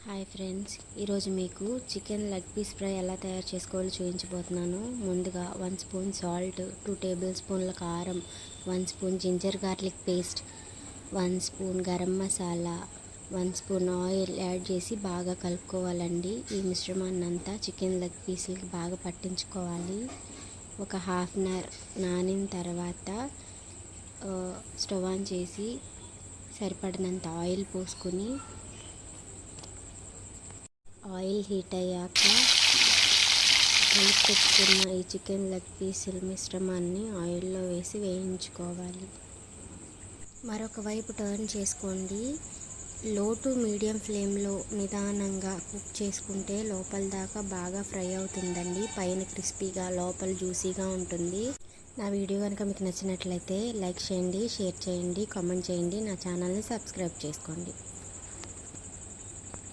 Hi friends, ఈరోజు మీకు chicken leg piece fry ఎలా తయారు చేసుకోవాలో చూపించబోతున్నాను. ముందుగా 1 స్పూన్ సాల్ట్, 2 టేబుల్ స్పూన్ల కారం, 1 spoon ginger garlic paste, 1 spoon garam masala, 1 spoon oil add చేసి బాగా కలుపుకోవాలండి. ఈ మిశ్రమాన్ని అంతా చికెన్ లెగ్ పీసులకి బాగా పట్టించుకోవాలి. ఒక హాఫ్ అన్ అవర్ నానిన తర్వాత స్టవ్ ఆన్ చేసి సరిపడినంత ఆయిల్ పోసుకొని ఆయిల్ హీట్ అయ్యాక కలిపి పెట్టుకున్న ఈ చికెన్ లెగ్ పీసుల మిశ్రమాన్ని ఆయిల్లో వేసి వేయించుకోవాలి. మరొక వైపు టర్న్ చేసుకోండి. లో టు మీడియం ఫ్లేమ్లో నిదానంగా కుక్ చేసుకుంటే లోపల దాకా బాగా ఫ్రై అవుతుందండి. పైన క్రిస్పీగా, లోపల జ్యూసీగా ఉంటుంది. నా వీడియో కనుక మీకు నచ్చినట్లయితే లైక్ చేయండి, షేర్ చేయండి, కామెంట్ చేయండి. నా ఛానల్ని సబ్స్క్రైబ్ చేసుకోండి.